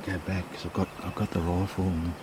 go back because I've got the rifle. And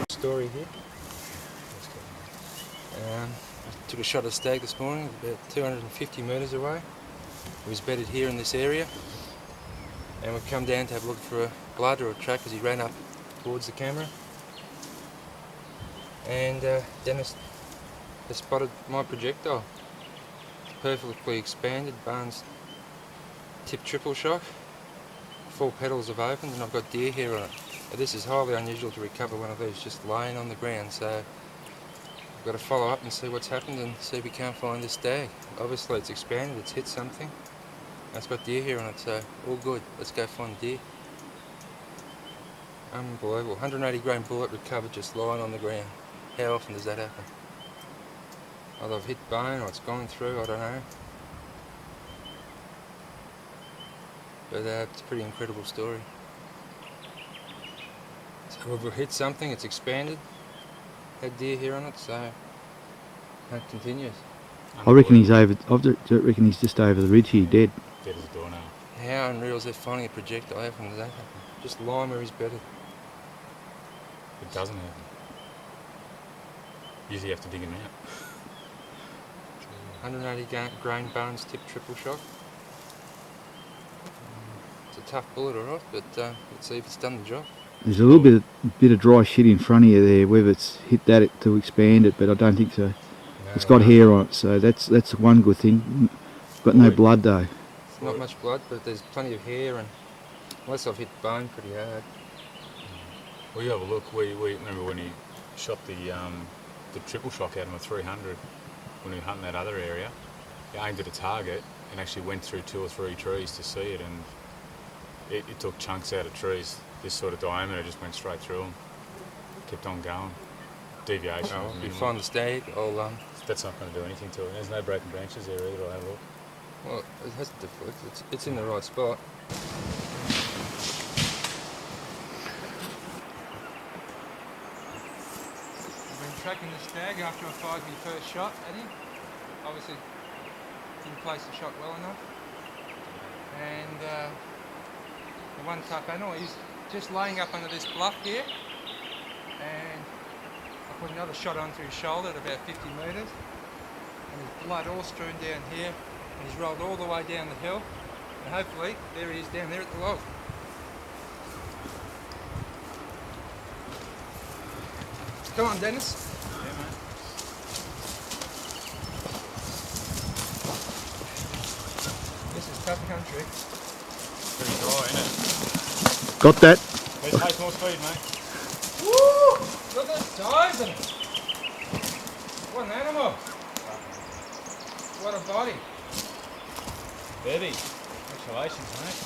story here. I took a shot at a stag this morning, about 250 metres away. He was bedded here in this area, and we've come down to have a look for a blood or a track as he ran up towards the camera. And Dennis has spotted my projectile. It's perfectly expanded, Barnes tip triple shock. 4 petals have opened and I've got deer hair on it. But this is highly unusual to recover one of these just laying on the ground, so I've got to follow up and see what's happened and see if we can't find this stag. Obviously it's expanded, it's hit something, and it's got deer hair on it, so all good. Let's go find deer. Unbelievable. 180 grain bullet recovered just lying on the ground. How often does that happen? Either I've hit bone or it's gone through, I don't know. But it's a pretty incredible story. So we've hit something, it's expanded, had deer hair on it, so that continues. I reckon he's over. I reckon he's just over the ridge here, dead. Dead as a doornail. How unreal is that finding a projectile? How often does that happen? Just lying where he's bedded. It doesn't happen. Usually you have to dig him out. 180 grain Barnes tip triple shock. It's a tough bullet, alright, but let's see if it's done the job. There's a little bit of dry shit in front of you there, whether it's hit that to expand it, but I don't think so. No, it's got hair on it, so that's one good thing. Got no blood though. It's not much blood, but there's plenty of hair, and unless I've hit bone pretty hard. Well, you have a look. We remember when he shot the triple shock out of a 300 when we were hunting that other area. He aimed at a target and actually went through 2 or 3 trees to see it, and it took chunks out of trees. This sort of diameter just went straight through them. Kept on going. Deviation. Oh, if you find the stag, that's not going to do anything to it. There's no broken branches there either. I'll have a look. well, it hasn't deflected. It's in the right spot. I've been tracking the stag after I fired my first shot at him. Obviously, didn't place the shot well enough. And the one tough animal, he's just laying up under this bluff here, and I put another shot onto his shoulder at about 50 metres, and his blood all strewn down here, and he's rolled all the way down the hill, and hopefully there he is down there at the log. Come on, Dennis. Yeah, mate. This is tough country. Pretty dry, isn't it? Got that. Let's take more speed, mate. Woo! Look at the size of it. What an animal. What a body. Baby. Congratulations, mate.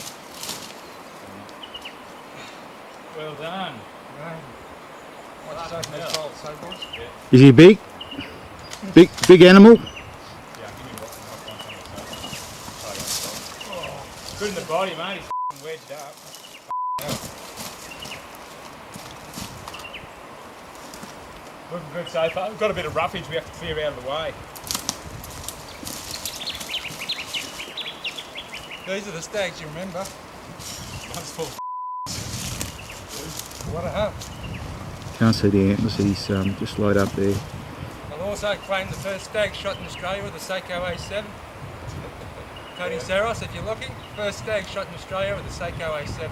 Well done. Right. What's so boys? Yeah. Is he big? Big animal. Yeah, give me what good in the body, mate. He's wedged up. Looking good so far. We've got a bit of roughage we have to clear out of the way. These are the stags you remember. One's full of What a hump. Can't see the antlers. He's just laid up there. I'll also claim the first stag shot in Australia with the Sako A7. Tony Saros, if you're looking, first stag shot in Australia with the Sako A7.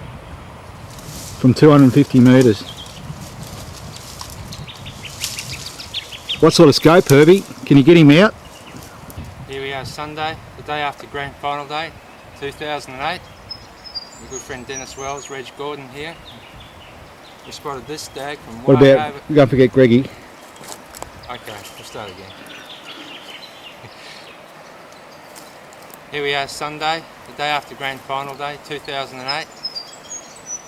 From 250 metres. What sort of scope, Herbie? Can you get him out? Here we are, Sunday, the day after grand final day, 2008. My good friend Dennis Wells, Reg Gordon here. We spotted this stag from What way about, over. don't forget Greggy. Okay, we'll start again. Here we are, Sunday, the day after grand final day, 2008.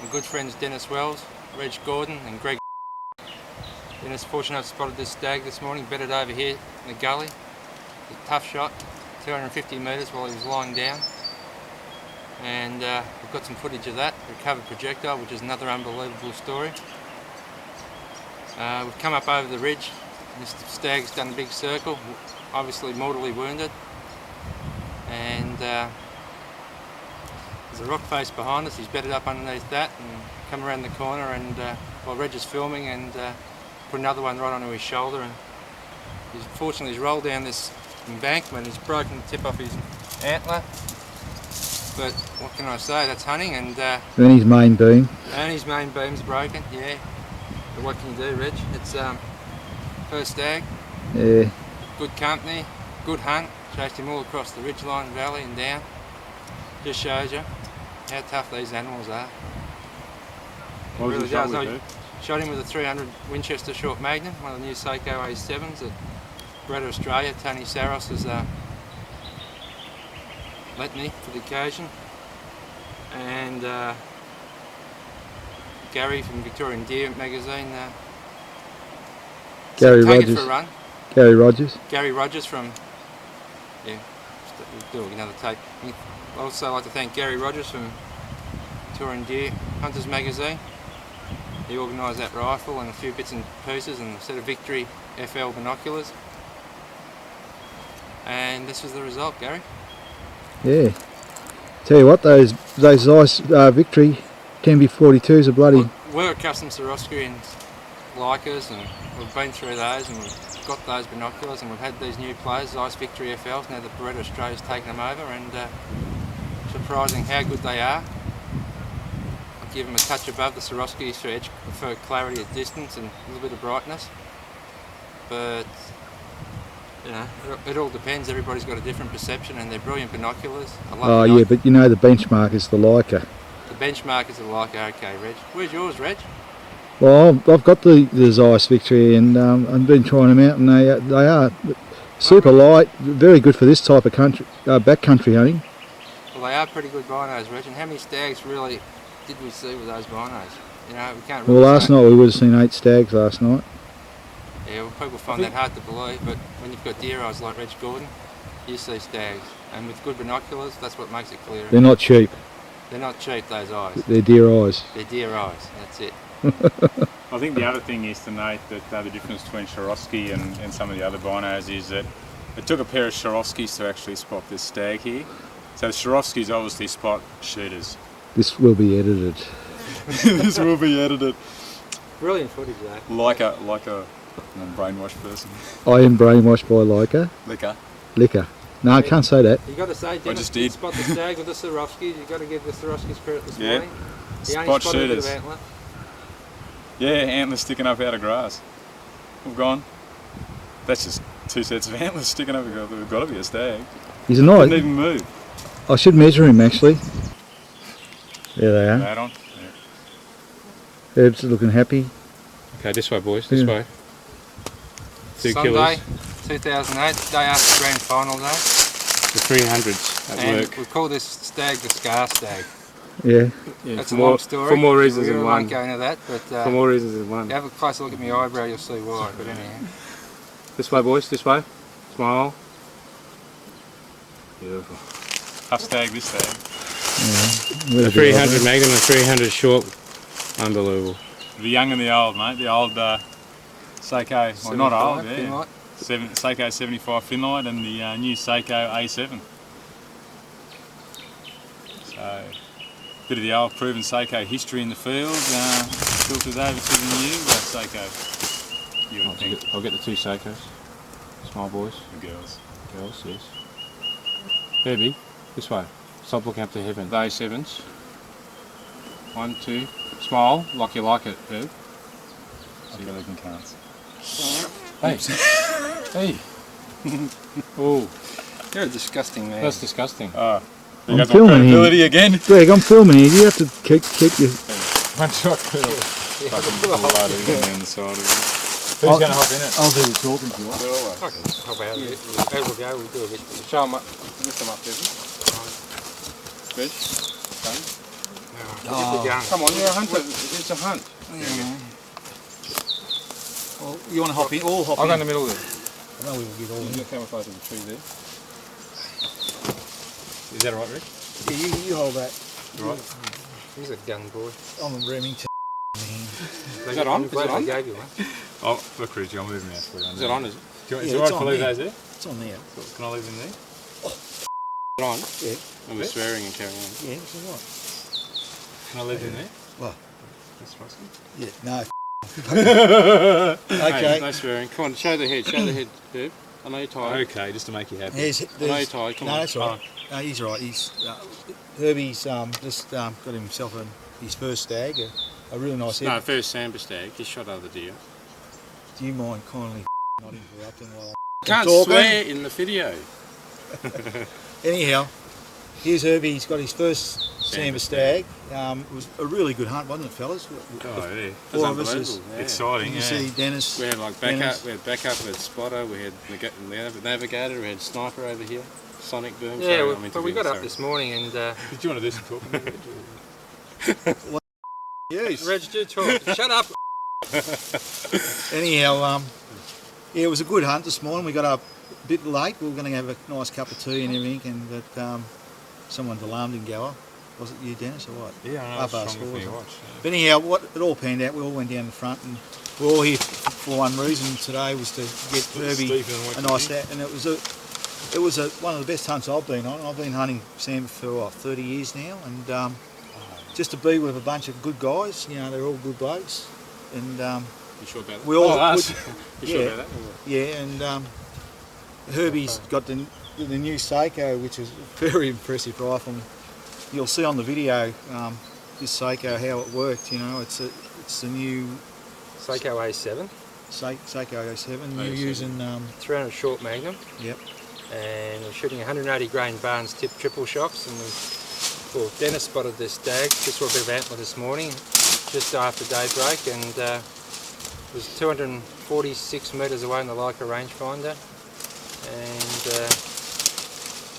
My good friends Dennis Wells, Reg Gordon and Greg. Dennis, fortunate I've spotted this stag this morning, bedded over here in the gully. A tough shot, 250 metres while he was lying down. And we've got some footage of that, recovered projectile, which is another unbelievable story. We've come up over the ridge. This stag's done a big circle, obviously mortally wounded. And there's a rock face behind us. He's bedded up underneath that and come around the corner, and while Reg is filming, and put another one right onto his shoulder. And fortunately he's rolled down this embankment. He's broken the tip off his antler. But what can I say? That's hunting, and His main beam. his main beam's broken. Yeah. But what can you do, Reg? It's first stag. Yeah. Good company, good hunt. Chased him all across the ridgeline valley and down. Just shows you how tough these animals are. It really does. I shot him with a 300 Winchester short magnum, one of the new Sako A7s that bred Australia. Tony Saros has let me for the occasion. And Gary from Victorian Deer magazine Gary take Rogers. it for a run. Gary Rogers. Gary Rogers from, yeah, we'll do another take. I'd also like to thank Gary Rogers from Victorian Deer Hunters magazine. He organised that rifle and a few bits and pieces and a set of Victory FL binoculars. And this was the result, Gary. Yeah. Tell you what, those Zeiss Victory 10B42s are bloody. Well, we're at Custom Swarovski and Leicas, and we've been through those, and we've got those binoculars, and we've had these new players, Zeiss Victory FLs. Now the Beretta Australia's taken them over, and surprising how good they are. I'll give them a touch above the Swarovskis for clarity at distance and a little bit of brightness. But you know, it all depends. Everybody's got a different perception, and they're brilliant binoculars. I love Yeah, but you know the benchmark is the Leica. The benchmark is the Leica. Okay, Reg. Where's yours, Reg? Well, I've got the Zeiss Victory, and I've been trying them out, and they are super light, very good for this type of country, backcountry hunting. Well, they are pretty good binos, Reg. And how many stags really did we see with those binos? You know, we can't really Well, last say. night we would have seen 8 stags last night. Yeah, well, people find that hard to believe, but when you've got deer eyes like Reg Gordon, you see stags. And with good binoculars, that's what makes it clear. They're not cheap. They're not cheap, those eyes. They're deer eyes. They're deer eyes, that's it. I think the other thing is to note that the difference between Swarovski and some of the other binos is that it took a pair of Swarovskis to actually spot this stag here. So Swarovskis obviously spot shooters. This will be edited. This will be edited. Brilliant footage, though. Like a brainwashed person. I am brainwashed by Leica. Liquor. No, I can't say that. You got to say, Dennis just did did. spot the stag with the Swarovskis. You got to give the Swarovskis credit this Yeah. morning. He only Spot spotted a bit of shooters. antler. Yeah, antlers sticking up out of grass. We've gone. That's just 2 sets of antlers sticking up. We've got to be a stag. He's a Didn't nice. even move. I should measure him actually. There they are. That on. Herb's looking happy. Okay, this way, boys. This Yeah. way. 2 Sunday, 2008, day after grand final day. The 300s at And work. we call this stag the Scar Stag. Yeah. Yeah, That's for a more, long story. For more reasons we than really one. won't go into that, but For more reasons than if one. you have a closer look at my eyebrow, you'll see why. But anyhow, This way, boys. This way. Smile. Beautiful. Tough stag, this stag. Yeah. The 300 Magnum and 300 short. Unbelievable. The young and the old, mate. The old Sako, well not old, yeah. Finlight. Sako 75 Finlight and the new Sako A7. So, bit of the old proven Sako history in the field. Filters over to the new Sako. You would think. I'll get the 2 Sakos. Small boys. The girls. Girls, yes. Herbie, this way. Stop looking up to heaven. The A7s. 1, 2. Smile like you like it, Herb. See you looking cunts. Hey. Hey. Oh, You're a disgusting man. that's disgusting. Oh, I'm you got my filming here. credibility again. Greg, I'm filming here. You have to keep your... One shot kill. Fucking blood even down the side of it. Who's going to hop in it? I'll do the talking if you want. I can hop out a bit. As we go, we'll do a bit. Show them up. Lift them up, Bevan. Good. Come on, you're a hunter. It's a hunt. Well, you want to hop in? All hop I'll in. go in the middle there. I know we will get all in. You're camouflage in the tree there. Is that right, Rick? Yeah, you hold that. Right. He's a gun boy. I'm a Remington. Is that on? Is it on? I gave you one. Oh, look, Ridge, I'm moving out for you. Is it on? Is it? Is Yeah, it it's right if I on leave there. those there? It's on there. Can I leave them there? On? Yeah. And we're swearing and carrying on. Yeah, it's all right. Can I leave them there? What? That's rusty. Yeah, no. Hey, Okay. no swearing. Come on, show the head. Show the head, Herb. I know you're tired. Okay, just to make you happy. There's, I know you're tired. Come no, on. that's all right. No, he's all right. He's Herbie's just got himself his first stag, a really nice head. No, first Sambar stag. He shot other deer. Do you mind kindly not interrupting while Can't talking? swear in the video. Anyhow, here's Herbie. He's got his first Sambar stag. It was a really good hunt, wasn't it, fellas? Oh, yeah. That's Four of us is- unbelievable. Yeah. Exciting, You yeah. see Dennis. We had like Dennis. backup, we had backup, we had spotter, we had navigator, we had sniper over here, sonic boom. Yeah, Sorry, well, I'm but we got interviewing, up this morning and Did you want to do some talking? Yes. Reg, do talk. Shut up. Anyhow, yeah, it was a good hunt this morning. We got up a bit late. We were going to have a nice cup of tea and everything, but someone's alarm didn't go off. Was it you, Dennis, or what? Yeah, I know. Up our That's strong scores. for you watch. But anyhow, what it all panned out. We all went down the front, and we're all here for one reason today, was to get Herbie Stephen, a nice stag. And it was one of the best hunts I've been on. I've been hunting Sambar for what, 30 years now, and just to be with a bunch of good guys. You know, they're all good blokes, and You sure about that? we all us. You sure yeah. about that? yeah, and Herbie's got the new Sako, which is a very impressive rifle. You'll see on the video this Sako how it worked. You know, it's the new Sako A7, Sako A7. You're A7. using 300 short Magnum, yep. and we're shooting 180 grain Barnes tip triple shocks. And Dennis spotted this stag just for a bit of antler this morning, just after daybreak, and it was 246 metres away in the Leica rangefinder. And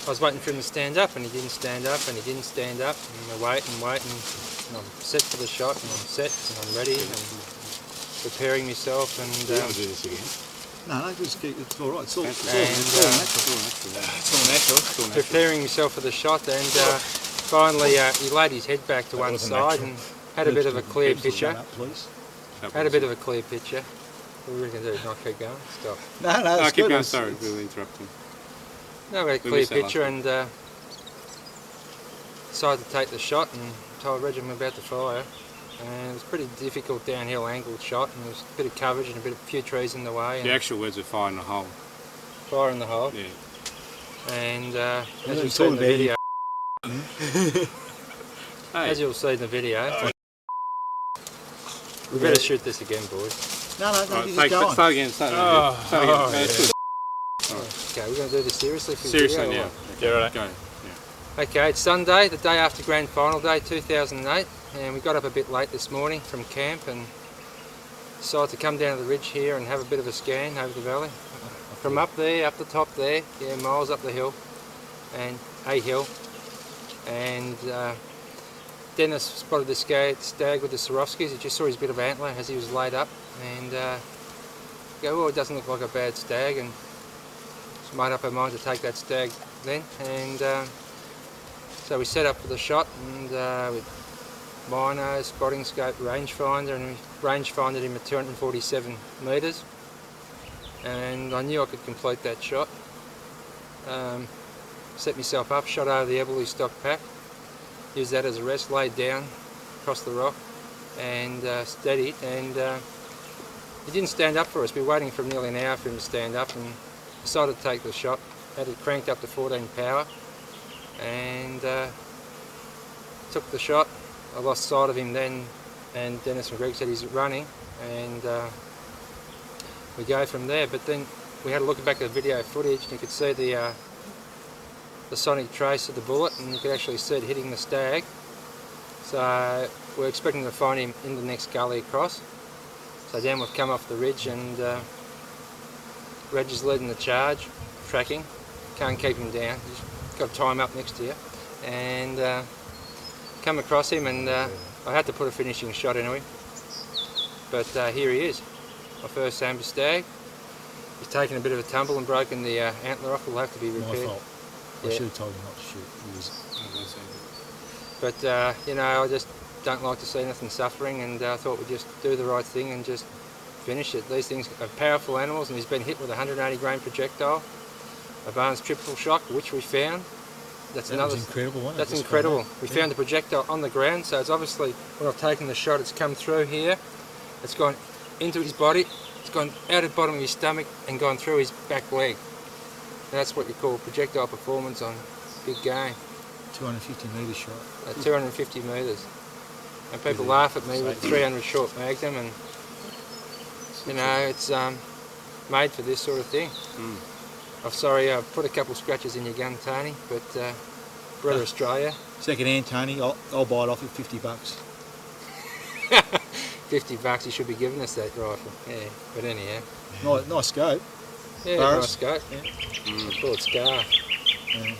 I was waiting for him to stand up, and he didn't stand up, and he didn't stand up, and I wait, and I'm set for the shot, and I'm set, and I'm ready, and preparing myself, and Do you want to do this again? No, it's all right. It's all natural. preparing myself for the shot, and finally he laid his head back to one wasn't side natural. and had a bit of a clear picture. Up, please. Had a bit of a clear picture. What are we going to do? Not keep going? Stop. No, No, it's keep good. going. It's- Sorry, we'll interrupt you. No, we had a We clear missed that picture, last and decided to take the shot, and told Reg I'm about to fire. And it was a pretty difficult downhill angled shot, and there was a bit of coverage and a few trees in the way. The And actual words are fire in the hole. fire in the hole. Yeah. And as We're you'll see in the talking video, Hey, as you'll see in the video, we better shoot this again, boys. No, right, you just go on. start again. Start again. Oh, Start again. oh, No, it's good. Okay, we're going to do this seriously for the Seriously video, or now. what? Yeah, right. Go. Okay, it's Sunday, the day after Grand Final Day 2008, and we got up a bit late this morning from camp and decided to come down to the ridge here and have a bit of a scan over the valley. From up there, up the top there, yeah, miles up the hill, and a hill, and Dennis spotted this stag with the Swarovskis. He just saw his bit of antler as he was laid up, and go, well, it doesn't look like a bad stag, and made up our mind to take that stag then, and so we set up for the shot, and with Mino, spotting scope, rangefinder, and we rangefinded him at 247 metres, and I knew I could complete that shot. Set myself up, shot over the abruptly stock pack, used that as a rest, laid down across the rock and steadied, and he didn't stand up for us. We were waiting for nearly an hour for him to stand up, and decided to take the shot. Had it cranked up to 14 power and took the shot. I lost sight of him then, and Dennis and Greg said he's running, and we go from there. But then we had a look back at the video footage, and you could see the sonic trace of the bullet, and you could actually see it hitting the stag. So we're expecting to find him in the next gully across. So then we've come off the ridge, and Reg is leading the charge, tracking. Can't keep him down, you've got to tie him up next to you. And come across him, and I had to put a finishing shot into him. But here he is, my first Sambar stag. He's taken a bit of a tumble and broken the antler off. Will have to be repaired. My fault. I should have told him not to shoot. But you know, I just don't like to see nothing suffering, and I thought we'd just do the right thing and just finish it. These things are powerful animals, and he's been hit with a 180 grain projectile, a Barnes triple shock, which we found. That's That was incredible, wasn't it? That's incredible. We found the projectile on the ground, so it's obviously, when I've taken the shot, it's come through here, it's gone into his body, it's gone out of the bottom of his stomach and gone through his back leg. That's what you call projectile performance on big game. 250 metre shot. At 250 metres. And people laugh at me with the 300 short magnum, and you know, it's made for this sort of thing. I'm sorry I've put a couple scratches in your gun, Tony, but we're at Australia. Second hand, Tony, I'll buy it off you, $50. $50, he should be giving us that rifle. Yeah, but anyhow. Nice scope. Yeah, Burris. nice scope. Yeah. I call it Scar. Yeah.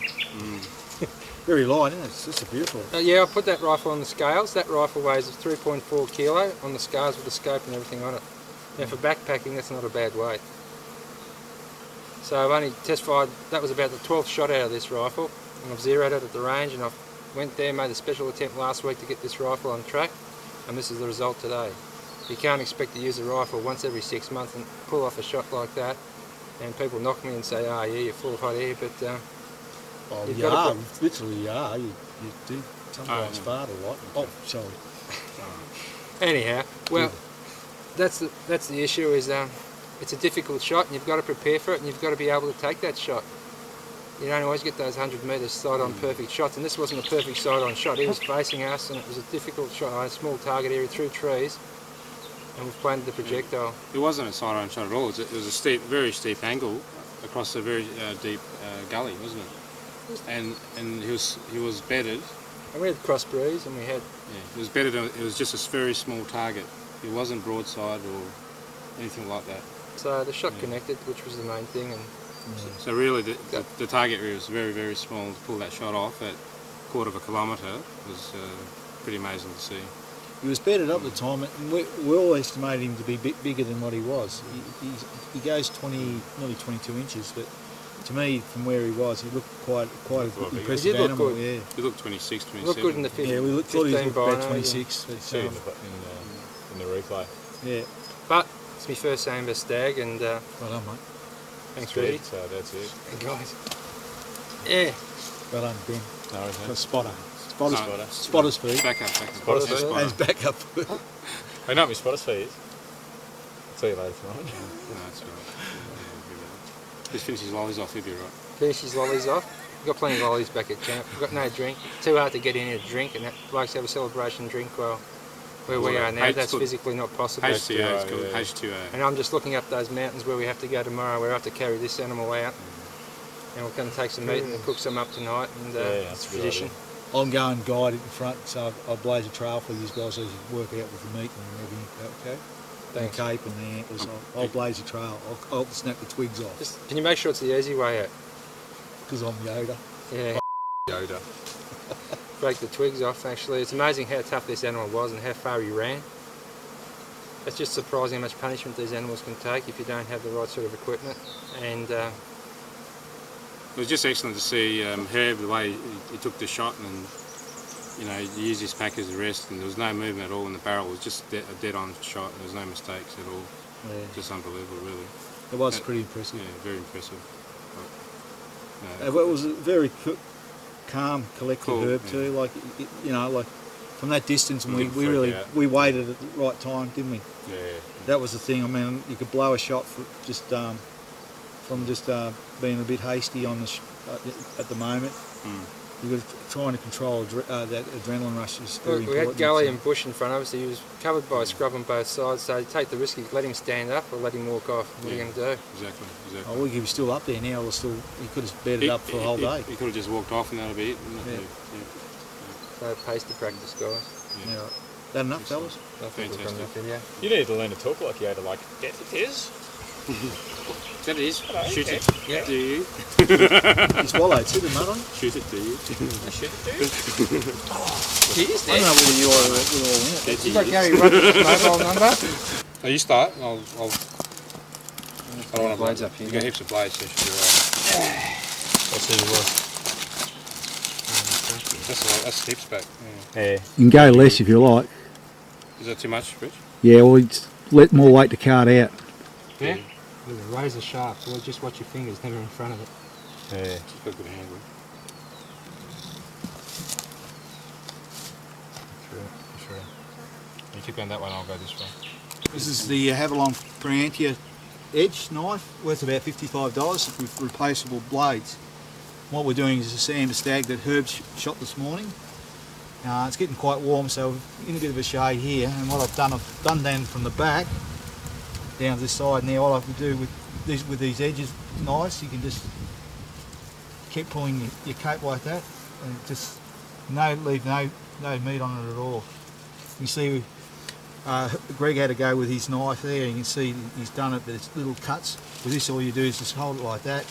Very light, isn't it? It's just beautiful. Yeah, I put that rifle on the scales. That rifle weighs 3.4 kilo on the scales with the scope and everything on it. Now for backpacking, that's not a bad weight. So I've only test fired, that was about the 12th shot out of this rifle, and I've zeroed it at the range, and I went there, made a special attempt last week to get this rifle on track, and this is the result today. You can't expect to use a rifle once every 6 months and pull off a shot like that, and people knock me and say, oh yeah, you're full of hot air, but You are, literally you are. You do sometimes fart a lot. Oh, sorry. Anyhow, well, that's the issue, is it's a difficult shot, and you've got to prepare for it, and you've got to be able to take that shot. You don't always get those 100 metres sight-on perfect shots, and this wasn't a perfect sight-on shot. He was facing us, and it was a difficult shot. I had a small target area through trees, and we've planted the projectile. It wasn't a sight-on shot at all. It was a steep, very steep angle across a very deep gully, wasn't it? And he was bedded. And we had cross breeze, and we had... Yeah, it was bedded. It was just a very small target. It wasn't broadside or anything like that. So the shot connected, which was the main thing. And so really, the target area was very, very small. To pull that shot off at a quarter of a kilometre was pretty amazing to see. He was bedded up at the time, and we all estimated him to be bigger than what he was. He goes nearly 22 inches, but to me, from where he was, he looked quite an impressive animal. Yeah. He looked 26, 27. Looked good in the 15. Yeah, we thought he looked about 26. See in the replay. Yeah. But it's my first Sambar stag, and Well done, mate. thanks, Rudy. So that's it. And guys, yeah. Well done, Ben. No, worries, mate. Spotter. Spotter. Spotter's feed. Back up. Spotter's feed. And his backup. I know what my spotter's feed is. I'll tell you later tonight. No, that's all right. Just finish his lollies off, he'll be right. Finish his lollies off. We've got plenty of lollies back at camp. We've got no drink. Too hard to get in here to drink, and that blokes have a celebration drink. Well, where we are now, that's physically not possible. H2O, it's called yeah. H2O. And I'm just looking up those mountains where we have to go tomorrow. We have to carry this animal out, and we're going to take some meat and cook some up tonight. And that's it's a good tradition. idea. I'm going guide in front, so I'll blaze a trail for you guys as you work out with the meat and everything. Okay. Thanks. The cape and the antlers. I'll blaze a trail. I'll snap the twigs off. Just, can you make sure it's the easy way out? Because I'm Yoda. Yeah. Yoda. Break the twigs off, actually. It's amazing how tough this animal was and how far he ran. It's just surprising how much punishment these animals can take if you don't have the right sort of equipment. And was just excellent to see Herb, the way he took the shot, and you know, he used his pack as a rest, and there was no movement at all in the barrel. It was just a dead-on shot. There was no mistakes at all. Yeah. Just unbelievable, really. It was pretty impressive. Yeah, very impressive. It was a very calm, collected Cool, Herb yeah. too. Like you know, like from that distance, and we Didn't freak really out. we waited at the right time, didn't we? Yeah. That was the thing. I mean, you could blow a shot for just from just being a bit hasty on the at the moment. You've got to trying to control that adrenaline rush is very We important. had gully and bush in front of us. He was covered by scrub on both sides, so take the risk of letting him stand up or let him walk off. What are you going to do? Exactly. Oh, well, he was still up there now. He could have bedded up for the whole day. He could have just walked off and that'd be it. No pace to practice, guys. Yeah. That enough, fellas? I think we've got enough video. You need to learn to talk like Yoda, like, yes, it is. That it is. Shoot it. Yeah. Do you? You swallowed. See the mud on? Shoot it, do you? I should do. Cheers, I don't know whether you are all in it. You've got Gary Rogers' mobile number? Oh, you start. I don't want to Blades up here. You got heaps of blades, so you should be alright. Let's see the work. That's heaps back. Yeah. You can go less if you like. Is that too much, Rich? Yeah, well, just let more weight to card out. Yeah. With a razor sharp, so just watch your fingers, never in front of it. Yeah. Just got a good handle. Sure. You keep going that way and I'll go this way. This is the Havilon Priantia Edge knife, worth about $55 with replaceable blades. What we're doing is a sand stag that Herb shot this morning. It's getting quite warm, so we're in a bit of a shade here. And what I've done then from the back down to this side now. All I can do with these edges nice, you can just keep pulling your cape like that, and just leave no meat on it at all. You see, Greg had to go with his knife there. You can see he's done it, but it's little cuts. With this, all you do is just hold it like that,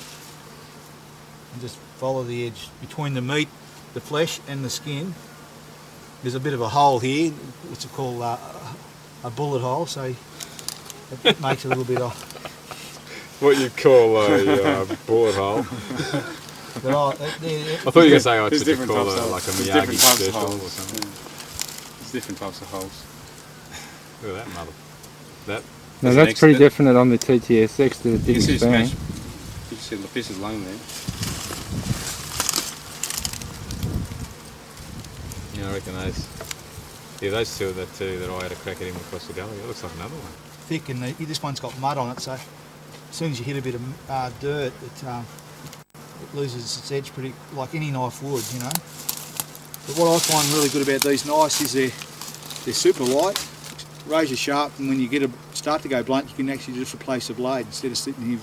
and just follow the edge between the meat, the flesh, and the skin. There's a bit of a hole here, which is called a bullet hole. So it makes a little bit of. What you call a bullet hole. But I thought you were going to say There's what you different call types it, of- like a there's different Miyagi types of special holes. or something. There's different types of holes. Look at that mother. That. No, There's an that's pretty exit. different on the TTSX to the You can Dig see and Span. smash. You can see the pieces laying there. Yeah, I reckon those. Yeah, those two are the two that I had a crack at him across the gully. That looks like another one. thick, and this one's got mud on it, so as soon as you hit a bit of dirt, it loses its edge pretty, like any knife would, you know. But what I find really good about these knives is they're super light, razor sharp, and when you start to go blunt, you can actually just replace the blade instead of sitting here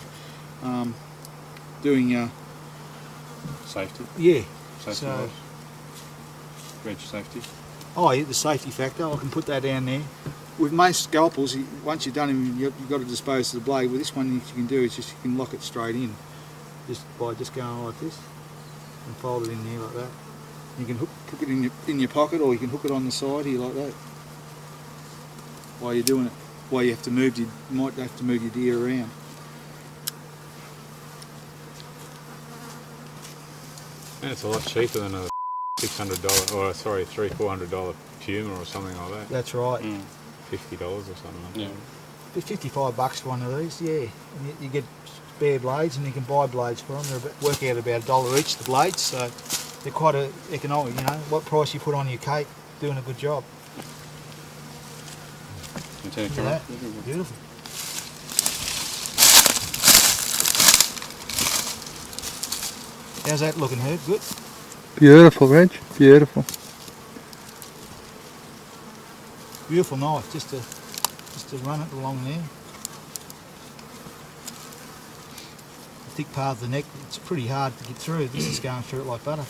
doing Safety. yeah. Safety. So, Wedge safety. oh yeah, the safety factor, I can put that down there. With most scalpels, once you're done them, you've got to dispose of the blade. With this one, what you can do is just you can lock it straight in, just by just going like this and fold it in there like that. You can hook it in your pocket, or you can hook it on the side here like that. While you're doing it, while you might have to move your deer around. And it's a lot cheaper than a $600 or sorry, $300-400 Puma or something like that. That's right. $50 or something like Yeah. that. $55 for one of these, yeah. And you get spare blades, and you can buy blades for them. They work out about $1 each, the blades, so they're quite economic. You know, what price you put on your cape, doing a good job. Can you turn the Look at camera? that. Beautiful. How's that looking, Herb? Good? Beautiful, Reg. Beautiful. Beautiful knife, just to run it along there. The thick part of the neck, it's pretty hard to get through. This is going through it like butter.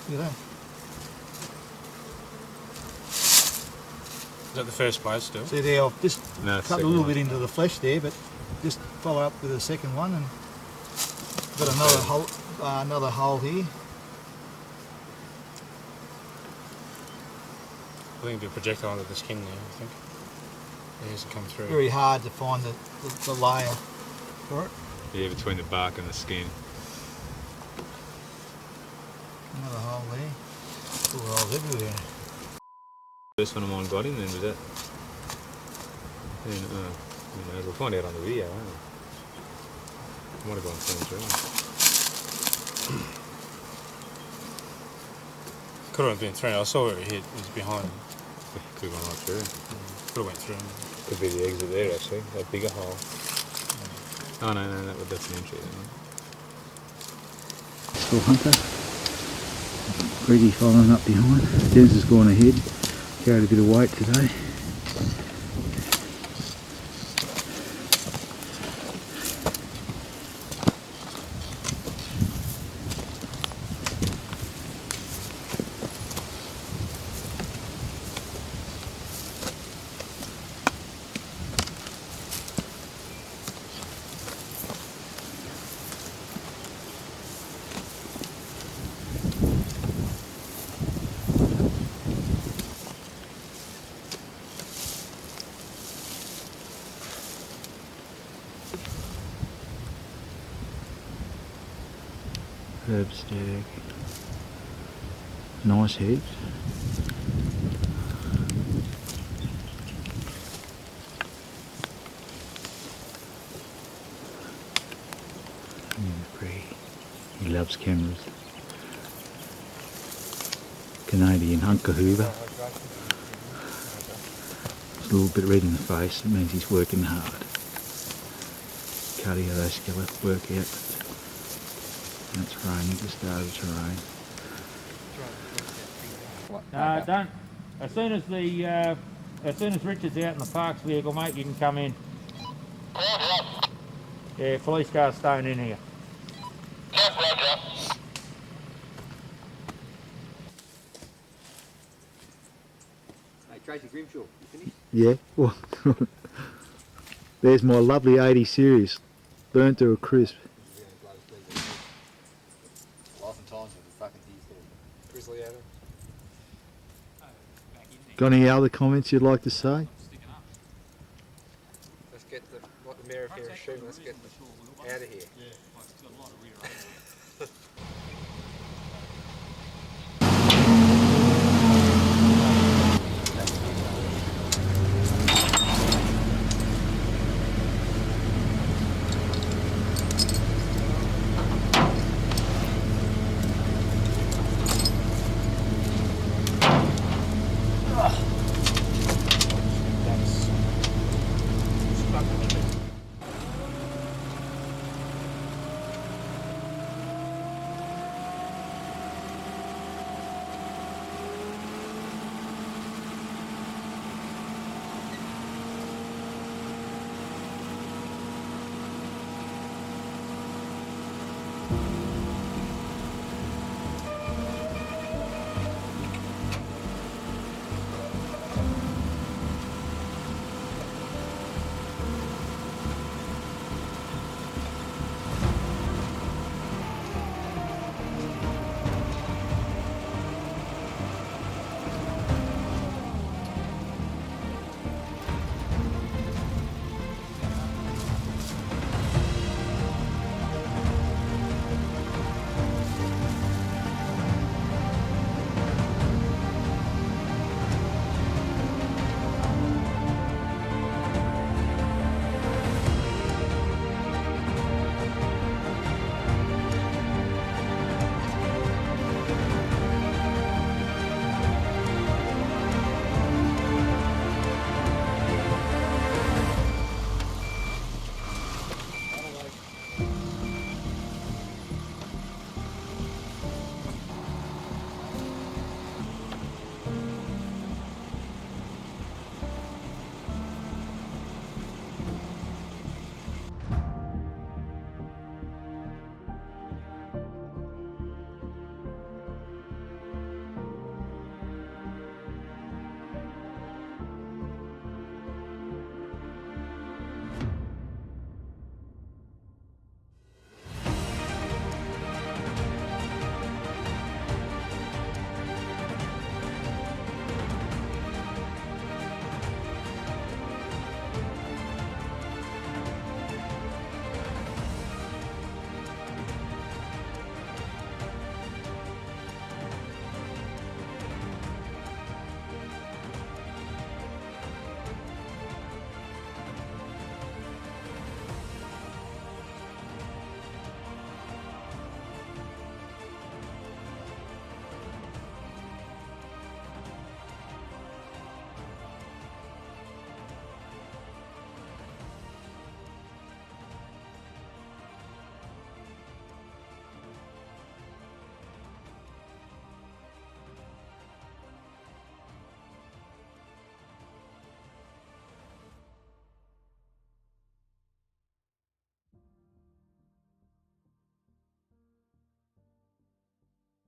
Look at that. Is that the first blade still? See there, I've just No, it's cut a second little one. bit into the flesh there, but just follow up with a second one, and got another hole here. I think it'll be a projectile under the skin there, I think. It hasn't come through. Very hard to find the layer for it. Yeah, between the bark and the skin. Another hole there. Full holes everywhere. First one of mine got him, then was that? Then, who knows, we'll find out on the video, won't we? Might have gone through. Could have been through. I saw where it hit. It was behind. Could have gone right through. Could have went through. Could be the exit there actually, that bigger hole. Oh no, that's an entry then. Still hunter. Greedy following up behind. Dennis has gone ahead. Carried a bit of weight today. Herb stag. Nice heads. He loves cameras. Canadian hunker hoover. It's a little bit red in the face, it means he's working hard. Cardiovascular workout. It's raining, just started to rain. Don't. As soon as Richard's out in the Parks vehicle, mate, you can come in. Yeah, police car's staying in here. Hey, Tracy Grimshaw, you finished? Yeah, well, there's my lovely 80 series, burnt to a crisp. Oftentimes with the fucking deer story. Grizzly Adam. Got any other comments you'd like to say? Let's get the, what the mayor of here is shooting, let's get out of here.